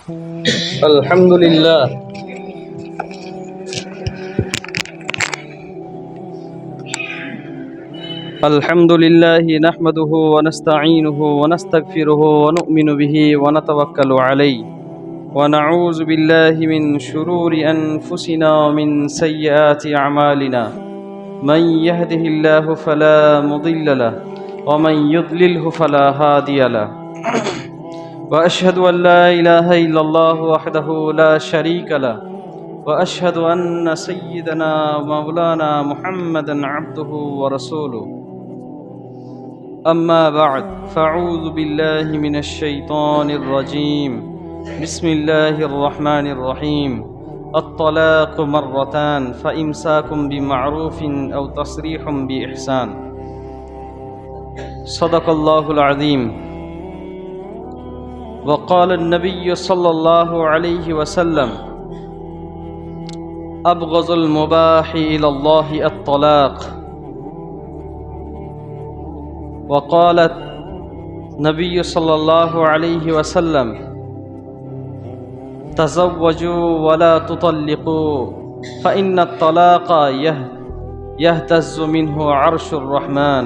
الحمد لله نحمده ونستعينه ونستغفره ونؤمن به ونتوكل عليه ونعوذ بالله من شرور أنفسنا ومن سيئات أعمالنا من يهده الله فلا مضل له ومن يضلله فلا هادي له وأشهد أن لا إله إلا الله وحده لا شريك له وأشهد أن سيدنا مولانا محمدا عبده ورسوله أما بعد فأعوذ بالله من الشيطان الرجيم بسم الله الرحمن الرحيم الطلاق مرتان فإمساك بمعروف أو تصريح بإحسان صدق الله العظيم وقال النبي صلى الله عليه وسلم أبغض المباح إلى الله الطلاق وقال النبي صلى الله عليه وسلم تزوجوا ولا تطلقوا فإن الطلاق يهتز منه عرش الرحمن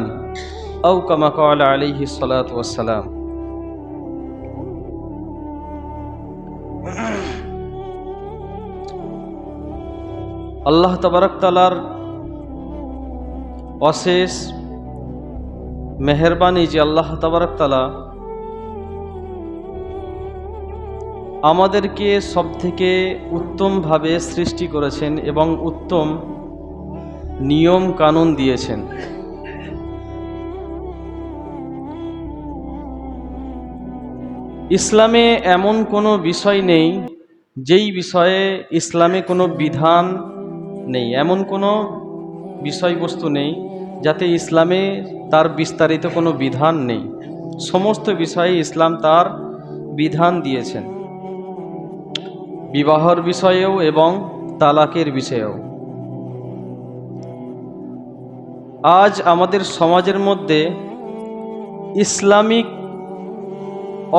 أو كما قال عليه الصلاة والسلام আল্লাহ তাবারক তাআলার অশেষ মেহেরবানি যে আল্লাহ তাবারক তাআলা আমাদেরকে সবথেকে উত্তমভাবে সৃষ্টি করেছেন এবং উত্তম নিয়ম কানুন দিয়েছেন। ইসলামে এমন কোনো বিষয় নেই যেই বিষয়ে ইসলামে কোনো বিধান নেই, এমন কোনো বিষয়বস্তু নেই যাতে ইসলামে তার বিস্তারিত কোনো বিধান নেই। সমস্ত বিষয়ে ইসলাম তার বিধান দিয়েছেন, বিবাহর বিষয়েও এবং তালাকের বিষয়েও। আজ আমাদের সমাজের মধ্যে ইসলামিক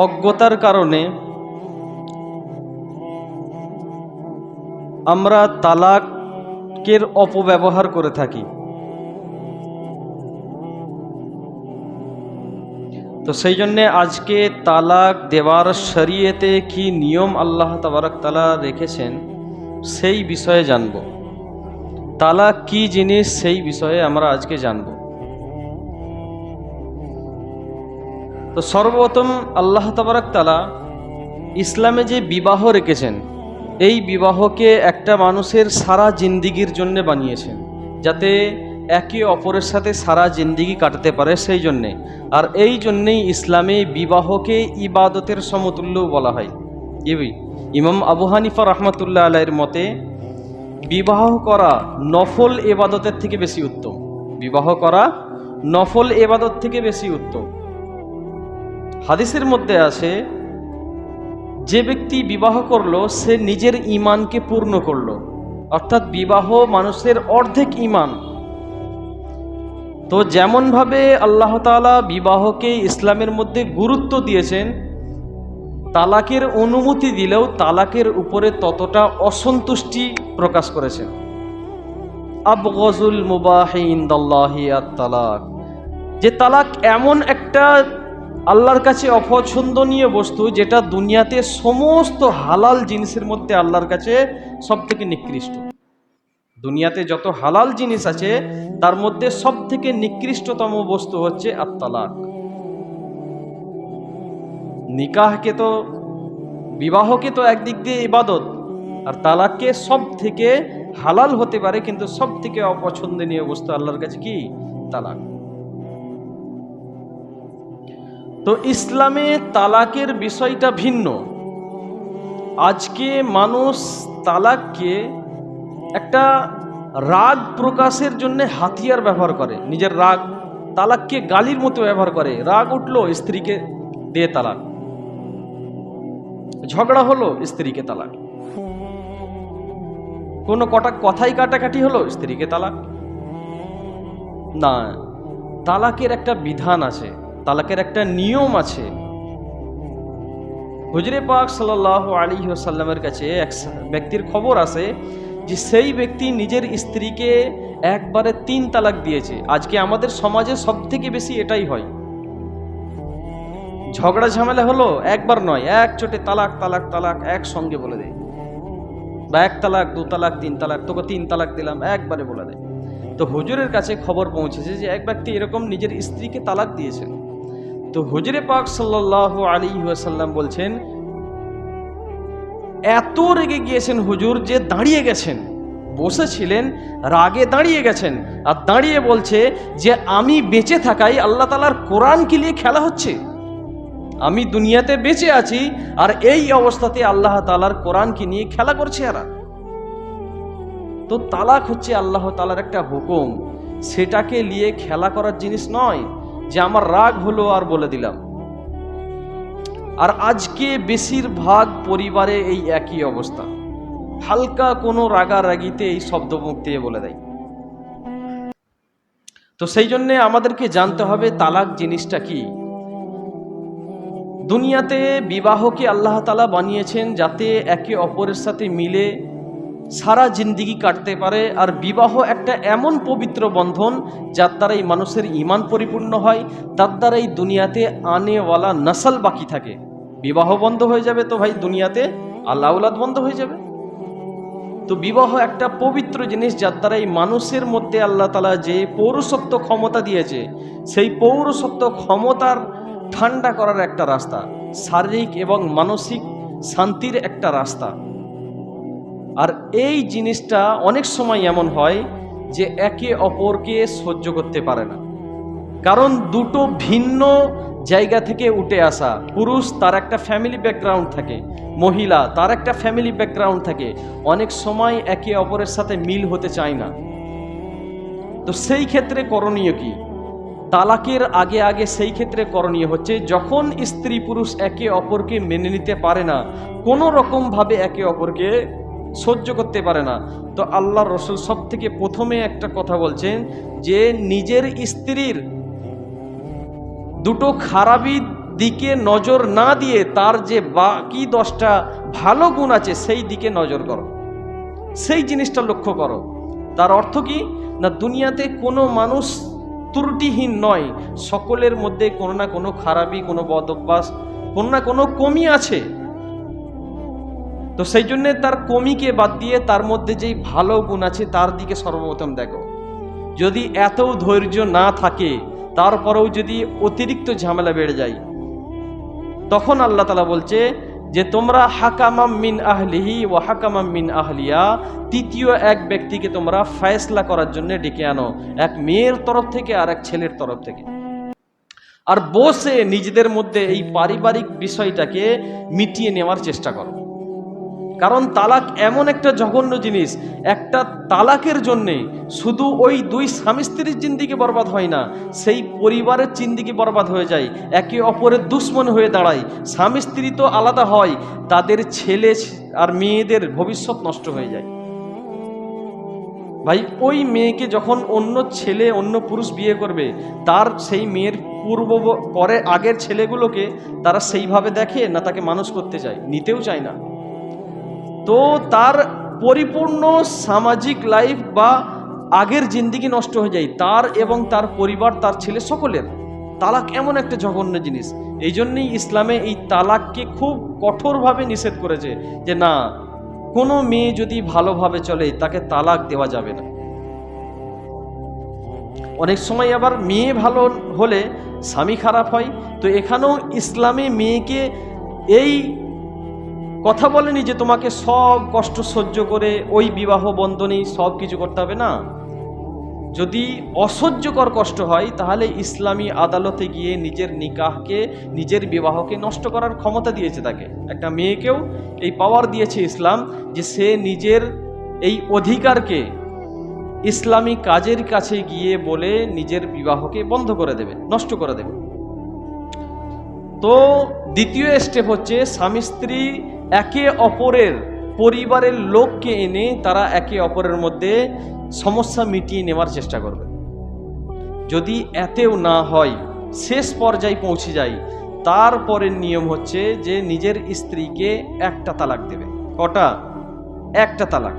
অজ্ঞতার কারণে আমরা তালাকের অপব্যবহার করে থাকি। তো সেই জন্যে আজকে তালাক দেওয়ার শরীয়তে কি নিয়ম আল্লাহ তাবারক তাআলা রেখেছেন সেই বিষয়ে জানব। তালাক কি জিনিস সেই বিষয়ে আমরা আজকে জানব। তো সর্বপ্রথম আল্লাহ তাবারক তাআলা ইসলামে যে বিবাহ রেখেছেন, এই বিবাহকে একটা মানুষের সারা জিন্দিগির জন্য বানিয়েছেন, যাতে একে অপরের সাথে সারা জিন্দিগি কাটাতে পারে সেই জন্যে। আর এই জন্যেই ইসলামে বিবাহকে ইবাদতের সমতুল্য বলা হয়। ইমাম আবু হানিফা রহমতুল্লাহ আলাইহির মতে বিবাহ করা নফল ইবাদতের থেকে বেশি উত্তম। বিবাহ করা নফল ইবাদত থেকে বেশি উত্তম। হাদিসের মধ্যে আছে, যে ব্যক্তি বিবাহ করলো সে নিজের ঈমানকে পূর্ণ করলো, অর্থাৎ বিবাহ মানুষের অর্ধেক ঈমান। তো যেমনভাবে আল্লাহ তাআলা বিবাহকে ইসলামের মধ্যে গুরুত্ব দিয়েছেন, তালাকের অনুমতি দিলেও তালাকের উপরে ততটা অসন্তুষ্টি প্রকাশ করেছেন। আবগযুল মুবাহি ইনদাল্লাহি আত-তালাক, যে তালাক এমন একটা আল্লাহর কাছে অপছন্দনীয় বস্তু যেটা দুনিয়াতে সমস্ত হালাল জিনিসের মধ্যে আল্লাহর কাছে সবথেকে নিকৃষ্ট। দুনিয়াতে যত হালাল জিনিস আছে তার মধ্যে সবথেকে নিকৃষ্টতম বস্তু হচ্ছে আত-তালাক। নিকাহকে তো, বিবাহকে তো একদিক দিয়ে ইবাদত, আর তালাককে সব থেকে হালাল হতে পারে কিন্তু সব থেকে অপছন্দনীয় বস্তু আল্লাহর কাছে কি? তালাক। তো ইসলামে তালাকের বিষয়টা ভিন্ন। আজকে মানুষ তালাককে একটা রাগ প্রকাশের জন্য হাতিয়ার ব্যবহার করে, নিজের রাগ তালাককে গালির মতো ব্যবহার করে। রাগ উঠলো, স্ত্রীকে দিয়ে তালাক। ঝগড়া হলো, স্ত্রীকে তালাক। কোনো কথাই কাটাকাটি হলো, স্ত্রীকে তালাক। না, তালাকের একটা বিধান আছে, তালাকের একটা নিয়ম আছে। হুজুরে পাক সাল্লাল্লাহু আলাইহি ওয়াসাল্লামের কাছে এক ব্যক্তির খবর আসে যে সেই ব্যক্তি নিজের স্ত্রীকে একবারে 3 তালাক দিয়েছে। আজকে আমাদের সমাজে সব থেকে বেশি এটাই হয়। ঝগড়া ঝামেলা হলো, একবার নয়, এক চোটে তালাক তালাক তালাক একসঙ্গে বলে দেয়, বা 1 তালাক 2 তালাক 3 তালাক, তোকে 3 তালাক দিলাম, একবারে বলে দেয়। তো হুজুরের কাছে খবর পৌঁছেছে যে এক ব্যক্তি এরকম নিজের স্ত্রীকে তালাক দিয়েছেন। তো হুজুরে পাক সাল্লাল্লাহু আলাইহি ওয়াসাল্লাম বলছেন, এত রেগে গিয়েছেন হুজুর যে দাঁড়িয়ে গেছেন, বসেছিলেন রাগে দাঁড়িয়ে গেছেন, আর দাঁড়িয়ে বলছে যে আমি বেঁচে থাকাই আল্লাহ তাআলার কোরআনকে নিয়ে খেলা হচ্ছে। আমি দুনিয়াতে বেঁচে আছি আর এই অবস্থাতে আল্লাহ তাআলার কোরআনকে নিয়ে খেলা করছে এরা। তো তালাক হচ্ছে আল্লাহ তাআলার একটা হুকুম, সেটাকে নিয়ে খেলা করার জিনিস নয় যে আমার রাগ হলো আর বলে দিলাম। আর আজকে বেশিরভাগ পরিবারে এই একই অবস্থা, হালকা কোনো রাগারাগিতে এই শব্দ মুখ দিয়ে বলে দেয়। তো সেই জন্য আমাদেরকে জানতে হবে তালাক জিনিসটা কি। দুনিয়াতে বিবাহকে আল্লাহ তাআলা বানিয়েছেন যাতে একে অপরের সাথে মিলে সারা জিন্দিগি কাটতে পারে। আর বিবাহ একটা এমন পবিত্র বন্ধন যার দ্বারাই মানুষের ঈমান পরিপূর্ণ হয়, তার দ্বারাই দুনিয়াতে আনেওয়ালা নসল বাকি থাকে। বিবাহ বন্ধ হয়ে যাবে তো ভাই দুনিয়াতে আল্লাহ আওলাদ বন্ধ হয়ে যাবে। তো বিবাহ একটা পবিত্র জিনিস যার দ্বারাই মানুষের মধ্যে আল্লাহ তাআলা যে পৌরসত্ব ক্ষমতা দিয়েছে, সেই পৌরসত্ব ক্ষমতার ঠান্ডা করার একটা রাস্তা, শারীরিক এবং মানসিক শান্তির একটা রাস্তা। আর এই জিনিসটা অনেক সময় এমন হয় যে একে অপরকে সহ্য করতে পারে না, কারণ দুটো ভিন্ন জায়গা থেকে উঠে আসা। পুরুষ তার একটা ফ্যামিলি ব্যাকগ্রাউন্ড থাকে, মহিলা তার একটা ফ্যামিলি ব্যাকগ্রাউন্ড থাকে, অনেক সময় একে অপরের সাথে মিল হতে চায় না। তো সেই ক্ষেত্রে করণীয় কি? তালাকের আগে আগে সেই ক্ষেত্রে করণীয় হচ্ছে, যখন স্ত্রী পুরুষ একে অপরকে মেনে নিতে পারে না, কোনো রকম ভাবে একে অপরকে সহ্য করতে পারে না, তো আল্লাহর রাসূল সব থেকে প্রথমে একটা কথা বলছেন যে নিজের স্ত্রীর দুটো খারাপি দিকে নজর না দিয়ে তার যে বাকি 10টা ভালো গুণ আছে সেই দিকে নজর করো, সেই জিনিসটা লক্ষ্য করো। তার অর্থ কি না, দুনিয়াতে কোনো মানুষ ত্রুটিহীন নয়, সকলের মধ্যে কোনো না কোনো খারাপি, কোনো বদ অভ্যাস, কোনো না কোনো কমি আছে। তো সেই জন্যে তার কমিকে বাদ দিয়ে তার মধ্যে যেই ভালো গুণ আছে তার দিকে সর্বপ্রথম দেখো। যদি এত ধৈর্য না থাকে, তারপরেও যদি অতিরিক্ত ঝামেলা বেড়ে যায়, তখন আল্লাহ তাআলা বলছে যে তোমরা হাকামাম মিন আহলিহি ওয়া হাকামাম মিন আহলিয়া, তৃতীয় এক ব্যক্তিকে তোমরা ফয়সালা করার জন্য ডেকে আনো, এক মেয়ের তরফ থেকে আর এক ছেলের তরফ থেকে। আর বসে নিজেদের মধ্যে এই পারিবারিক বিষয়টাকে মিটিয়ে নেওয়ার চেষ্টা করো। কারণ তালাক এমন একটা জঘন্য জিনিস, একটা তালাকের জন্যে শুধু ওই 2 স্বামী স্ত্রীর জিন্দিগি বরবাদ হয় না, সেই পরিবারের জিন্দিগি বরবাদ হয়ে যায়, একে অপরের দুশ্মন হয়ে দাঁড়ায়। স্বামী স্ত্রী তো আলাদা হয়, তাদের ছেলে আর মেয়েদের ভবিষ্যৎ নষ্ট হয়ে যায়। ভাই ওই মেয়েকে যখন অন্য ছেলে অন্য পুরুষ বিয়ে করবে, তার সেই মেয়ের পরে আগের ছেলেগুলোকে তারা সেইভাবে দেখে না, তাকে মানুষ করতে চায়, নিতেও চায় না। তো তার পরিপূর্ণ সামাজিক লাইফ বা আগের জিন্দিগি নষ্ট হয়ে যায়, তার এবং তার পরিবার, তার ছেলে সকলের। তালাক এমন একটা জঘন্য জিনিস, এই জন্যই ইসলামে এই তালাককে খুব কঠোরভাবে নিষেধ করেছে যে না, কোনো মেয়ে যদি ভালোভাবে চলে তাকে তালাক দেওয়া যাবে না। অনেক সময় আবার মেয়ে ভালো হলে স্বামী খারাপ হয়। তো এখানেও ইসলামে মেয়েকে এই কথা বলেনি যে তোমাকে সব কষ্ট সহ্য করে ওই বিবাহ বন্ধনে সব কিছু করতে হবে না। যদি অসহ্যকর কষ্ট হয় তাহলে ইসলামী আদালতে গিয়ে নিজের নিকাহকে, নিজের বিবাহকে নষ্ট করার ক্ষমতা দিয়েছে তাকে। একটা মেয়েকেও এই পাওয়ার দিয়েছে ইসলাম যে সে নিজের এই অধিকারকে ইসলামী কাজের কাছে গিয়ে বলে নিজের বিবাহকে বন্ধ করে দেবে, নষ্ট করে দেবে। তো দ্বিতীয় স্টেপ হচ্ছে স্বামী স্ত্রী একে অপরের পরিবারের লোককে এনে তারা একে অপরের মধ্যে সমস্যা মিটিয়ে নেওয়ার চেষ্টা করবে। যদি এতেও না হয়, শেষ পর্যায়ে পৌঁছে যায়, তারপরে নিয়ম হচ্ছে যে নিজের স্ত্রীকে একটা তালাক দেবে। কটা? একটা তালাক।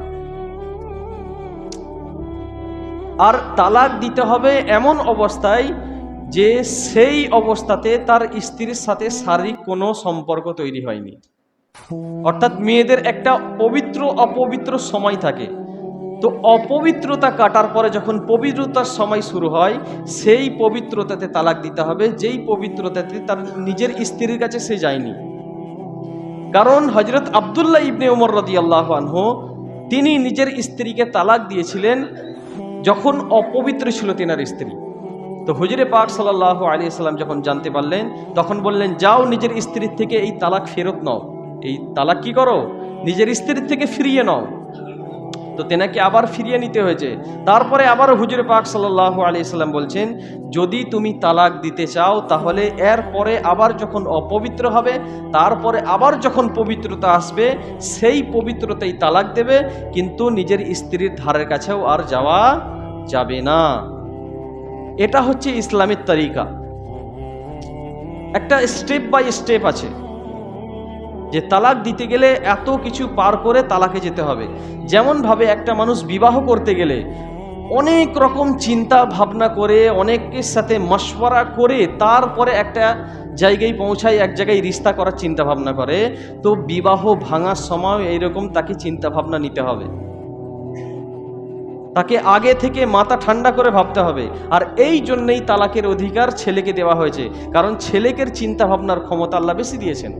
আর তালাক দিতে হবে এমন অবস্থায় যে সেই অবস্থাতে তার স্ত্রীর সাথে শারীরিক কোনো সম্পর্ক তৈরি হয়নি। অর্থাৎ মেয়েদের একটা পবিত্র অপবিত্র সময় থাকে, তো অপবিত্রতা কাটার পরে যখন পবিত্রতার সময় শুরু হয়, সেই পবিত্রতাতে তালাক দিতে হবে, যেই পবিত্রতাতে তার নিজের স্ত্রীর কাছে সে যায়নি। কারণ হযরত আব্দুল্লাহ ইবনে উমর রাদিয়াল্লাহু আনহু তিনি নিজের স্ত্রীকে তালাক দিয়েছিলেন যখন অপবিত্র ছিল তেনার স্ত্রী। তো হুজুরে পাক সাল্লাল্লাহু আলাইহি সাল্লাম যখন জানতে পারলেন, তখন বললেন, যাও নিজের স্ত্রীর থেকে এই তালাক ফেরত নাও, এই তালাক কি করো, নিজের স্ত্রীর থেকে ফিরিয়ে নাও। তো তেনাকে আবার ফিরিয়ে নিতে হয়েছে। তারপরে আবার হুজুরে পাক সাল্লাল্লাহু আলাইহি সাল্লাম বলছেন, যদি তুমি তালাক দিতে চাও তাহলে এর পরে আবার যখন অপবিত্র হবে, তারপরে আবার যখন পবিত্রতা আসবে, সেই পবিত্রতাই তালাক দেবে, কিন্তু নিজের স্ত্রীর ধারের কাছেও আর যাওয়া যাবে না। এটা হচ্ছে ইসলামের তরিকা। একটা স্টেপ বাই স্টেপ আছে যে তালাক দিতে গেলে এত কিছু পার করে তালাকে যেতে হবে। যেমন ভাবে একটা মানুষ বিবাহ করতে গেলে অনেক রকম চিন্তা ভাবনা করে, অনেকের সাথে মশওয়ারা করে তারপরে একটা জায়গায় পৌঁছায়, এক জায়গায় রিশতা করার চিন্তা ভাবনা করে, তো বিবাহ ভাঙার সময় এইরকম তাকে চিন্তা ভাবনা নিতে হবে, তাকে আগে থেকে মাথা ঠান্ডা করে ভাবতে হবে। আর এই জন্যই তালাকের অধিকার ছেলেকে দেওয়া হয়েছে, কারণ ছেলেকে চিন্তা ভাবনার ক্ষমতা আল্লাহ বেশি দিয়েছেন।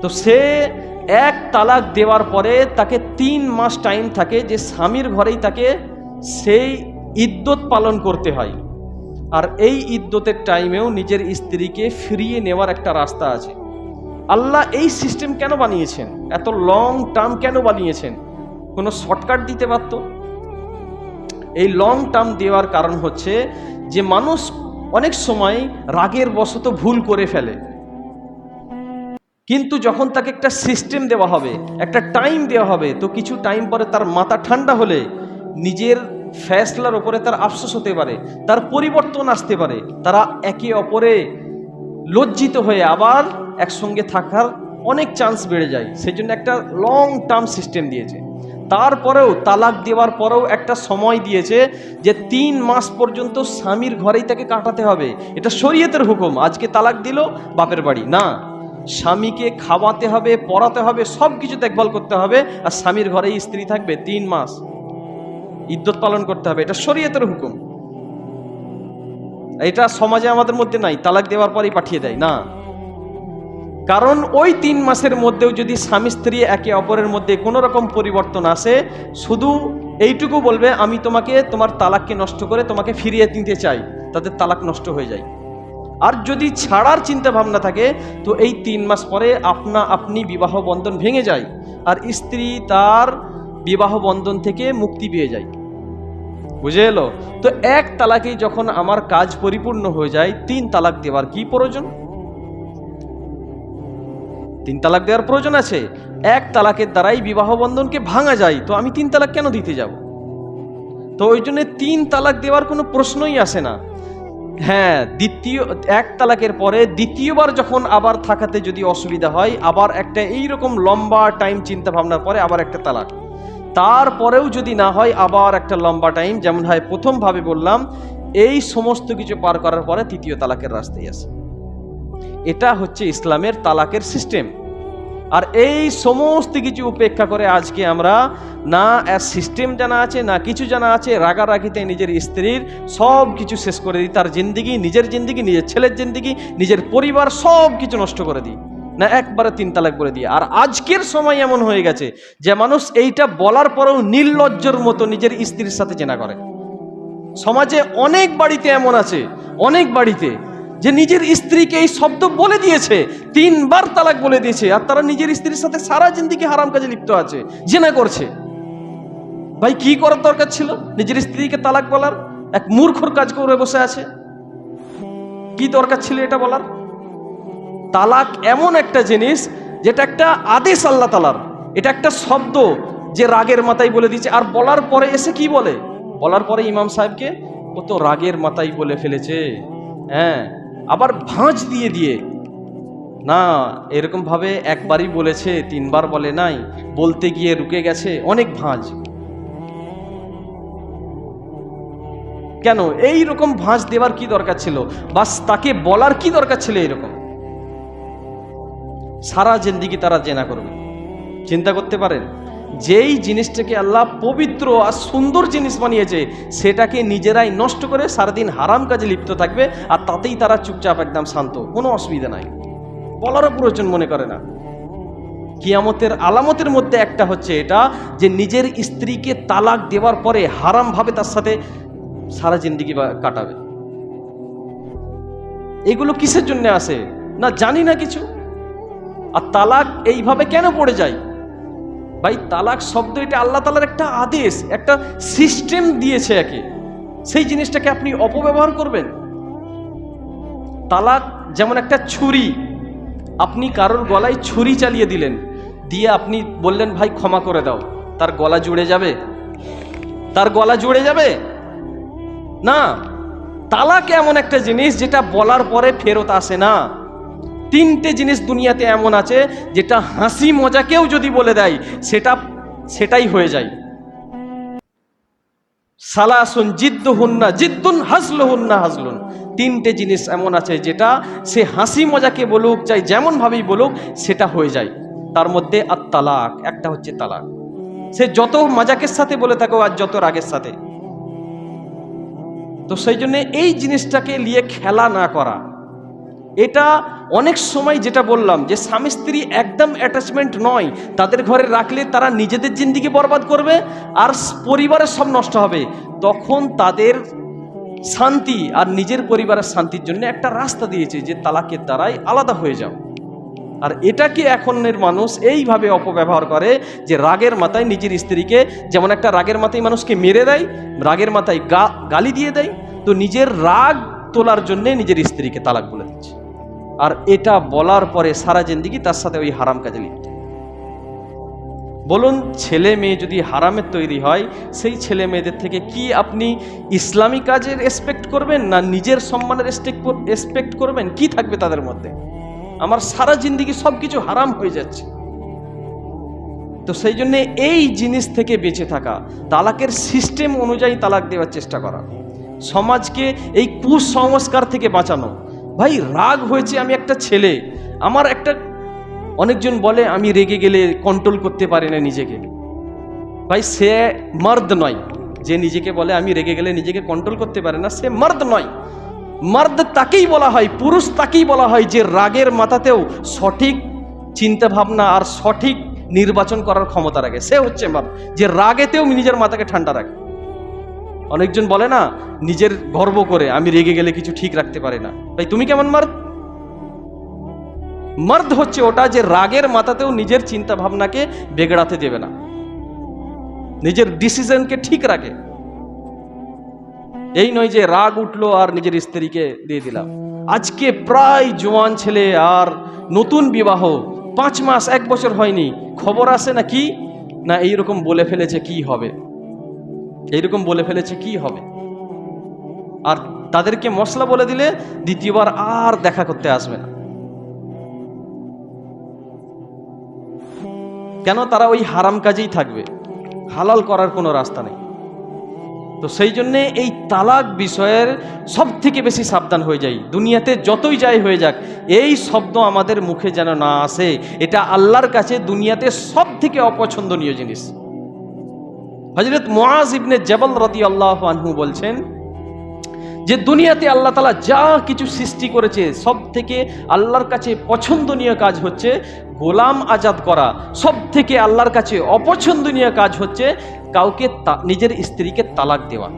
তো সে এক তালাক দেওয়ার পরে তাকে 3 মাস টাইম থাকে যে স্বামীর ঘরেই তাকে সেই ইদ্যত পালন করতে হয়। আর এই ইদ্যতের টাইমেও নিজের স্ত্রীকে ফিরিয়ে নেওয়ার একটা রাস্তা আছে। আল্লাহ এই সিস্টেম কেন বানিয়েছেন, এত লং টার্ম কেন বানিয়েছেন? কোনো শর্টকাট দিতে পারত? এই লং টার্ম দেওয়ার কারণ হচ্ছে যে মানুষ অনেক সময় রাগের বশত ভুল করে ফেলে, কিন্তু যখন তাকে একটা সিস্টেম দেওয়া হবে, একটা টাইম দেওয়া হবে, তো কিছু টাইম পরে তার মাথা ঠান্ডা হলে নিজের ফেসলার উপরে তার আফসোস হতে পারে, তার পরিবর্তন আসতে পারে, তারা একে অপরে লজ্জিত হয়ে আবার একসঙ্গে থাকার অনেক চান্স বেড়ে যায়। সেই জন্য একটা লং টার্ম সিস্টেম দিয়েছে। তারপরেও তালাক দেওয়ার পরেও একটা সময় দিয়েছে যে 3 মাস পর্যন্ত স্বামীর ঘরেই তাকে কাটাতে হবে। এটা শরীয়তের হুকুম। আজকে তালাক দিল বাপের বাড়ি না, স্বামীকে খাওয়াতে হবে, পড়াতে হবে, সব কিছু দেখভাল করতে হবে, আর স্বামীর ঘরেই স্ত্রী থাকবে 3 মাস ইদ্যত পালন করতে হবে। এটা শরীয়তের হুকুম। এটা সমাজে আমাদের মধ্যে নাই, তালাক দেওয়ার পরেই পাঠিয়ে দেয় না। কারণ ওই 3 মাসের মধ্যেও যদি স্বামী স্ত্রী একে অপরের মধ্যে কোনো রকম পরিবর্তন আসে, শুধু এইটুকু বলবে আমি তোমাকে তোমার তালাককে নষ্ট করে তোমাকে ফিরিয়ে নিতে চাই, তাদের তালাক নষ্ট হয়ে যায়। আর যদি ছাড়ার চিন্তা ভাবনা থাকে, তো এই 3 মাস পরে আপনি বিবাহ বন্ধন ভেঙে যায়, আর স্ত্রী তার বিবাহ বন্ধন থেকে মুক্তি পেয়ে যায়। বুঝে এলো? তো এক তালাকেই যখন আমার কাজ পরিপূর্ণ হয়ে যায়, 3 তালাক দেওয়ার কি প্রয়োজন? 3 তালাক দেওয়ার প্রয়োজন আছে? এক তালাকের দ্বারাই বিবাহ বন্ধনকে ভাঙা যায়, তো আমি 3 তালাক কেন দিতে যাব? তো ওই জন্য 3 তালাক দেওয়ার কোনো প্রশ্নই আসে না। হ্যাঁ, এক তালাকের পরে দ্বিতীয়বার যখন আবার থাকাতে যদি অসুবিধা হয়, আবার একটা এইরকম লম্বা টাইম চিন্তা ভাবনার পরে আবার একটা তালাক, তারপরেও যদি না হয় আবার একটা লম্বা টাইম, যেমন হয় প্রথম ভাবে বললাম, এই সমস্ত কিছু পার করার পরে 3য় তালাকের রাস্তায় আসে। এটা হচ্ছে ইসলামের তালাকের সিস্টেম। আর এই সমস্ত কিছু উপেক্ষা করে আজকে আমরা না সিস্টেম জানা আছে, না কিছু জানা আছে, রাগারাগিতে নিজের স্ত্রীর সব কিছু শেষ করে দিই, তার জিন্দিগি, নিজের জিন্দিগি, নিজের ছেলের জিন্দিগি, নিজের পরিবার সব কিছু নষ্ট করে দিই, না একবারে 3 তালাক বলে দিই। আর আজকের সময় এমন হয়ে গেছে যে মানুষ এইটা বলার পরেও নির্লজ্জর মতো নিজের স্ত্রীর সাথে জেনা করে। সমাজে অনেক বাড়িতে এমন আছে, অনেক বাড়িতে যে নিজের স্ত্রীকে এই শব্দ বলে দিয়েছে, 3 বার তালাক বলে দিয়েছে, আর তারা নিজের স্ত্রীর সাথে সারা জিন্দিগি হারাম কাজে লিপ্ত আছে, জেনা করছে। ভাই কি করার দরকার ছিল নিজের স্ত্রীকে তালাক বলার? এক মূর্খর কাজ করে বসে আছে, কি দরকার ছিল এটা বলার? তালাক এমন একটা জিনিস যেটা একটা আদেশ আল্লাহ তাআলার, এটা একটা শব্দ যে রাগের মাথায় বলে দিয়েছে। আর বলার পরে এসে কি বলে? বলার পরে ইমাম সাহেবকে ও তো রাগের মাথায় বলে ফেলেছে, হ্যাঁ, আবার ভাঁজ দিয়ে দিয়ে না, এরকম ভাবে একবারই বলেছে, তিনবার বলে নাই, বলতে গিয়ে রুকে গেছে, অনেক ভাঁজ। কেন এই রকম ভাঁজ দেওয়ার কি দরকার ছিল? বাস তাকে বলার কি দরকার ছিল এরকম? সারা জিন্দেগি তারা জেনা করবে। চিন্তা করতে পারেন, যেই জিনিসটাকে আল্লাহ পবিত্র আর সুন্দর জিনিস বানিয়েছে সেটাকে নিজেরাই নষ্ট করে সারাদিন হারাম কাজে লিপ্ত থাকবে, আর তাতেই তারা চুপচাপ একদম শান্ত, কোনো অসুবিধা নাই, বলারও প্রয়োজন মনে করে না। কিয়ামতের আলামতের মধ্যে একটা হচ্ছে এটা, যে নিজের স্ত্রীকে তালাক দেওয়ার পরে হারাম ভাবে তার সাথে সারা জিন্দেগি কাটাবে। এগুলো কিসের জন্য আসে না জানি না কিছু। আর তালাক এইভাবে কেন পড়ে যায়? ভাই, তালাক শব্দ এটা আল্লাহ তাআলার একটা আদেশ, একটা সিস্টেম দিয়েছে একে, সেই জিনিসটাকে আপনি অপব্যবহার করবেন। তালাক যেমন একটা ছুরি, আপনি কারোর গলায় ছুরি চালিয়ে দিলেন, দিয়ে আপনি বললেন ভাই ক্ষমা করে দাও, তার গলা জুড়ে যাবে? তার গলা জুড়ে যাবে না। তালাক এমন একটা জিনিস যেটা বলার পরে ফেরত আসে না। তিনটে জিনিস দুনিয়াতে এমন আছে যেটা হাসি মজাকেও যদি বলে দেয় সেটাই হয়ে যায়। সালাসুন জিদ্দুহুন্না জিদ্দুন হাজলুহুন্না হাজলুন। তিনটে জিনিস এমন আছে যেটা সে হাসি মজাকে বলুক, চাই যেমন ভাবেই বলুক, সেটা হয়ে যায়। তার মধ্যে আর তালাক একটা হচ্ছে তালাক। সে যত মজাকের সাথে বলে থাকো আর যত রাগের সাথে। তো সেই জন্য এই জিনিসটাকে নিয়ে খেলা না করা, এটা অনেক সময় যেটা বললাম যে স্বামী স্ত্রী একদম অ্যাটাচমেন্ট নয়, তাদের ঘরে রাখলে তারা নিজেদের জিন্দেগি বরবাদ করবে আর পরিবারের সব নষ্ট হবে। তখন তাদের শান্তি আর নিজের পরিবারের শান্তির জন্য একটা রাস্তা দিয়েছে যে তালাকের দ্বারাই আলাদা হয়ে যাও। আর এটাকে এখনের মানুষ এইভাবে অপব্যবহার করে যে রাগের মাথায় নিজের স্ত্রীকে, যেমন একটা রাগের মাথায় মানুষকে মেরে দেয়, রাগের মাথায় গালি দিয়ে দেয়, তো নিজের রাগ তোলার জন্য নিজের স্ত্রীকে তালাক বলে দিচ্ছে। আর এটা বলার পরে সারা জিন্দেগি তার সাথে ওই হারাম কাজে লিপ্ত। বলুন, ছেলে মেয়ে যদি হারামের তৈরি হয়, সেই ছেলে মেয়েদের থেকে কি আপনি ইসলামী কাজের রেসপেক্ট করবেন না নিজের সম্মানের রেসপেক্ট করবেন? কি থাকবে তাদের মধ্যে? আমার সারা জিন্দেগি সবকিছু হারাম হয়ে যাচ্ছে। তো সেই জন্য এই জিনিস থেকে বেঁচে থাকা, তালাকের সিস্টেম অনুযায়ী তালাক দেওয়ার চেষ্টা করা, সমাজকে এই কুসংস্কার থেকে বাঁচানো। ভাই, রাগ হয়েছে, আমি একটা ছেলে, আমার একটা, অনেকজন বলে আমি রেগে গেলে কন্ট্রোল করতে পারি না নিজেকে। ভাই, সে মর্দ নয়। যে নিজেকে বলে আমি রেগে গেলে নিজেকে কন্ট্রোল করতে পারে না, সে মর্দ নয়। মর্দ তাকেই বলা হয়, পুরুষ তাকেই বলা হয় যে রাগের মাথাতেও সঠিক চিন্তা ভাবনা আর সঠিক নির্বাচন করার ক্ষমতা রাখে। সে হচ্ছে মর্দ, যে রাগেতেও নিজের মাথাকে ঠান্ডা রাখে। অনেকজন বলে না নিজের গর্ব করে আমি রেগে গেলে কিছু ঠিক রাখতে পারি না। ভাই, তুমি কেমন মর্দ? মর্দ হচ্ছে ওটা যে রাগের মাথাতেও নিজের চিন্তা ভাবনাকে বেগড়াতে দেবে না, নিজের ডিসিশনকে ঠিক রাখে। এই নয় যে রাগ উঠলো আর নিজের স্ত্রীকে দিয়ে দিলাম। আজকে প্রায় জোয়ান ছেলে আর নতুন বিবাহ, 5 মাস 1 বছর হয়নি, খবর আসে না কি না এইরকম বলে ফেলেছে কি হবে, এইরকম বলে ফেলেছে কি হবে। আর তাদেরকে মশলা বলে দিলে দ্বিতীয়বার আর দেখা করতে আসবে না। কেন? তারা ওই হারাম কাজেই থাকবে, হালাল করার কোনো রাস্তা নেই। তো সেই জন্যে এই তালাক বিষয়ের সব থেকে বেশি সাবধান হয়ে যাই। দুনিয়াতে যতই যাই হয়ে যাক, এই শব্দ আমাদের মুখে যেন না আসে। এটা আল্লাহর কাছে দুনিয়াতে সব থেকে অপছন্দনীয় জিনিস। হযরত মুআজ ইবনে জাবাল রাদিয়াল্লাহু আনহু বলছেন যে দুনিয়াতে আল্লাহ তাআলা যা কিছু সৃষ্টি করেছে সব থেকে আল্লাহর কাছে পছন্দনীয় কাজ হচ্ছে গোলাম আজাদ করা। সব থেকে আল্লাহর কাছে অপছন্দনীয় কাজ হচ্ছে কাউকে নিজের স্ত্রীকে তালাক দেওয়া।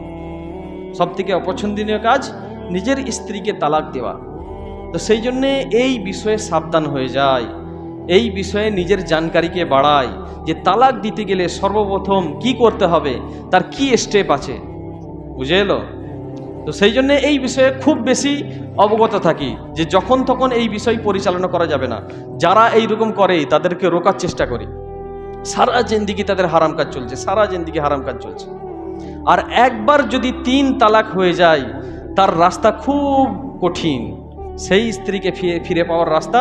সব থেকে অপছন্দনীয় কাজ নিজের স্ত্রীকে তালাক দেওয়া। তো সেই জন্যে এই বিষয়ে সাবধান হয়ে যায়, এই বিষয়ে নিজের জানকারিকে বাড়ায় যে তালাক দিতে গেলে সর্বপ্রথম কি করতে হবে, তার কি স্টেপ আছে, বুঝে এলো? তো সেই জন্য এই বিষয়ে খুব বেশি অবগত থাকি যে যখন তখন এই বিষয় পরিচালনা করা যাবে না। যারা এইরকম করে তাদেরকে রোকার চেষ্টা করি। সারা জিন্দেগি তাদের হারাম কাজ চলছে, সারা জিন্দেগি হারাম কাজ চলছে। আর একবার যদি 3 তালাক হয়ে যায় তার রাস্তা খুব কঠিন, সেই স্ত্রীকে ফিরে পাওয়ার রাস্তা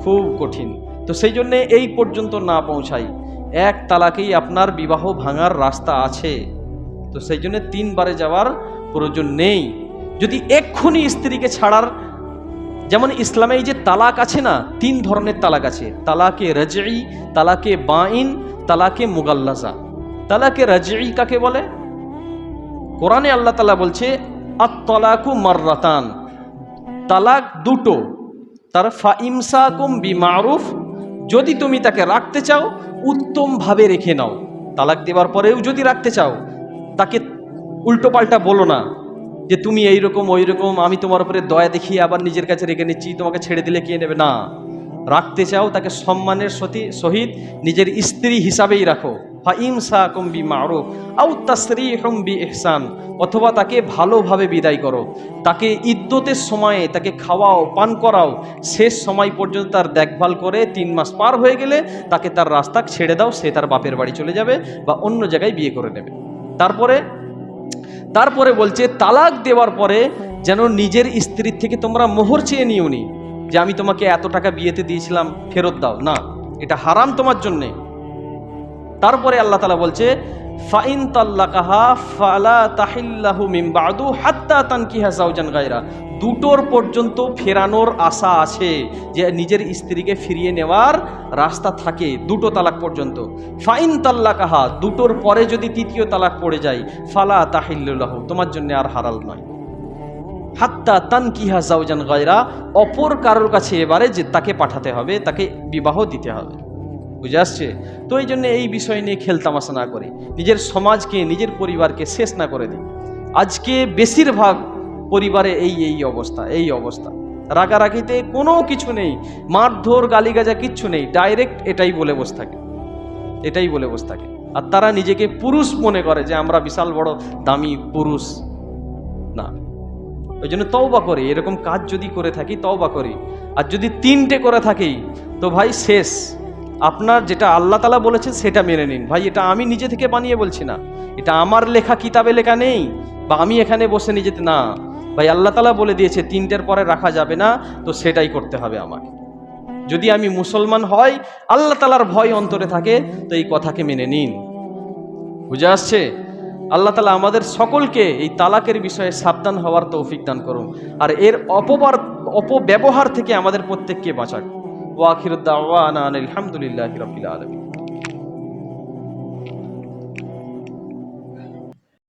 খুব কঠিন। তো সেই জন্যে এই পর্যন্ত না পৌঁছাই, এক তালাকেই আপনার বিবাহ ভাঙার রাস্তা আছে। তো সেই জন্য 3 বারে যাওয়ার প্রয়োজন নেই। যদি এক্ষুনি স্ত্রীকে ছাড়ার, যেমন ইসলামে এই যে তালাক আছে না, 3 ধরনের তালাক আছে, তালাকে রাজঈ, তালাকে বাইন, তালাকে মুগাল্লাজা। তালাকে রাজঈ কাকে বলে? কোরআনে আল্লাহ তাআলা বলছে আত-তালাকু মাররাতান, তালাক দুটো। তার ফাইমসাকুম বিমারুফ, যদি তুমি তাকে রাখতে চাও উত্তম ভাবে রেখে নাও। তালাক দেওয়ার পরেও যদি রাখতে চাও, তাকে উল্টো পাল্টা বলো না যে তুমি এইরকম ওই রকম, আমি তোমার উপরে দয়া দেখিয়ে আবার নিজের কাছে রেখে নিচ্ছি, তোমাকে ছেড়ে দিলে কে নেবে। না, রাখতে চাও তাকে সম্মানের সহিত নিজের স্ত্রী হিসাবেই রাখো। ফাইমসাকুম বিমারুফ আও তাসরিহুম বিইহসান, অথবা তাকে ভালোভাবে বিদায় করো। তাকে ইদ্যতের সময়ে তাকে খাওয়াও, পান করাও, শেষ সময় পর্যন্ত তার দেখভাল করে 3 মাস পার হয়ে গেলে তাকে তার রাস্তা ছেড়ে দাও, সে তার বাপের বাড়ি চলে যাবে বা অন্য জায়গায় বিয়ে করে নেবে। তারপরে বলছে তালাক দেওয়ার পরে যেন নিজের স্ত্রীর থেকে তোমরা মোহর চেয়ে নিও নি যে আমি তোমাকে এত টাকা বিয়েতে দিয়েছিলাম, ফেরত দাও। না, এটা হারাম তোমার জন্যে। তারপরে আল্লাহ তাআলা বলছে ফাইন তাল্লাকাহা ফালা তাহিল্লাহু মিন বাদু হাত্তা তানকিহা যাওজান গায়রা, দুটোর পর্যন্ত ফেরানোর আশা আছে, যে নিজের স্ত্রীকে ফিরিয়ে নেওয়ার রাস্তা থাকে 2টো তালাক পর্যন্ত। ফাইন তাল্লাকাহা, দুটোর পরে যদি 3য় তালাক পড়ে যায়, ফালা তাহিল্লু লাহু, তোমার জন্য আর হালাল নয়। হাত্তা তানকিহা যাওজান গায়রা, অপর কারোর কাছে এবারে যে তাকে পাঠাতে হবে, তাকে বিবাহ দিতে হবে। বুঝে আসছে? তো এই জন্য এই বিষয় নিয়ে খেলতামাশা না করে নিজের সমাজকে, নিজের পরিবারকে শেষ না করে দিই। আজকে বেশিরভাগ পরিবারে এই অবস্থা, রাগারাগিতে কোনো কিছু নেই, মারধর গালিগাজা কিচ্ছু নেই, ডাইরেক্ট এটাই বলে বসে থাকে। আর তারা নিজেকে পুরুষ মনে করে যে আমরা বিশাল বড় দামি পুরুষ। না, ওই জন্য তওবা করি, এরকম কাজ যদি করে থাকি তওবা করি। আর যদি 3টে করে থাকি তো ভাই শেষ। আপনার যেটা আল্লাহ তাআলা বলেছেন সেটা মেনে নিন ভাই, এটা আমি নিজে থেকে বানিয়ে বলছি না, এটা আমার লেখা কিতাবে লেখা নেই, বা আমি এখানে বসে নিজেতে না ভাই, আল্লাহ তাআলা বলে দিয়েছে 3টের পরে রাখা যাবে না, তো সেটাই করতে হবে আমাকে। যদি আমি মুসলমান হয়, আল্লাহ তাআলার ভয় অন্তরে থাকে, তো এই কথাকে মেনে নিন। বুঝে আসছে? আল্লাহ তাআলা আমাদের সকলকে এই তালাকের বিষয়ে সাবধান হওয়ার তৌফিক দান করুন, আর এর অপব্যবহার থেকে আমাদের প্রত্যেককে বাঁচাক। ওয়া আখিরু দাওয়ানা আনিল হামদুলিল্লাহি রাব্বিল আলামিন।